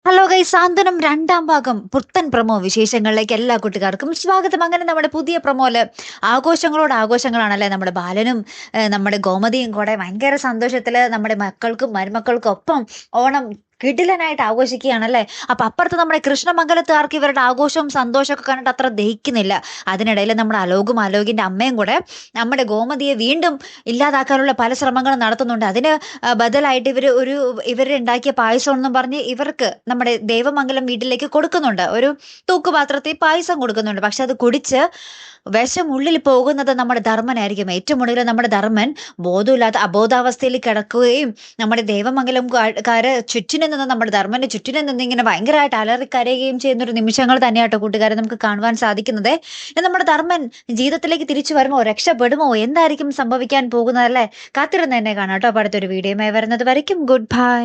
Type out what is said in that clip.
Hello guys, സാന്ത്വനം രണ്ടാം ഭാഗം പുത്തൻ പ്രൊമോ വിശേഷങ്ങളിലേക്ക് എല്ലാ കൂട്ടുകാർക്കും സ്വാഗതം. അങ്ങനെ നമ്മുടെ പുതിയ പ്രൊമോയില് ആഘോഷങ്ങളോട് ആഘോഷങ്ങളാണല്ലേ. നമ്മുടെ ബാലനും നമ്മുടെ ഗോമതിയും കൂടെ ഭയങ്കര സന്തോഷത്തില് നമ്മുടെ മക്കൾക്കും മരുമക്കൾക്കും ഒപ്പം ഓണം കിടിലനായിട്ട് ആഘോഷിക്കുകയാണല്ലേ. അപ്പൊ അപ്പുറത്ത് നമ്മുടെ കൃഷ്ണമംഗലത്തുകാർക്ക് ഇവരുടെ ആഘോഷവും സന്തോഷമൊക്കെ കണ്ടിട്ട് അത്ര ദഹിക്കുന്നില്ല. അതിനിടയിൽ നമ്മുടെ അലോകും അലോകിന്റെ അമ്മയും കൂടെ നമ്മുടെ ഗോമതിയെ വീണ്ടും ഇല്ലാതാക്കാനുള്ള പല ശ്രമങ്ങളും നടത്തുന്നുണ്ട്. അതിന് ബദലായിട്ട് ഇവരുണ്ടാക്കിയ പായസം എന്നും പറഞ്ഞ് ഇവർക്ക് നമ്മുടെ ദേവമംഗലം വീട്ടിലേക്ക് കൊടുക്കുന്നുണ്ട്. ഒരു തൂക്കുപാത്രത്തിൽ പായസം കൊടുക്കുന്നുണ്ട്. പക്ഷെ അത് കുടിച്ച് വിഷം ഉള്ളിൽ പോകുന്നത് നമ്മുടെ ധർമ്മനായിരിക്കും. ഏറ്റവും ഒടുവിൽ നമ്മുടെ ധർമ്മൻ ബോധമില്ലാത്ത അബോധാവസ്ഥയിൽ കിടക്കുകയും നമ്മുടെ ദേവമംഗലം കാര് ചുറ്റിനും നിന്ന് നമ്മുടെ ധർമ്മന്റെ ചുറ്റിനും നിന്ന് ഇങ്ങനെ ഭയങ്കരമായിട്ട് അലറിക്കരയുകയും ചെയ്യുന്ന ഒരു നിമിഷങ്ങൾ തന്നെയാട്ടോ കൂട്ടുകാരെ നമുക്ക് കാണുവാൻ സാധിക്കുന്നത്. നമ്മുടെ ധർമ്മൻ ജീവിതത്തിലേക്ക് തിരിച്ചു വരുമോ, രക്ഷപ്പെടുമോ, എന്തായിരിക്കും സംഭവിക്കാൻ പോകുന്നതല്ലേ? കാത്തിരുന്ന് തന്നെ കാണാം കേട്ടോ. അടുത്തൊരു വീഡിയോയുമായി വരുന്നത് വരയ്ക്കും ഗുഡ് ബൈ.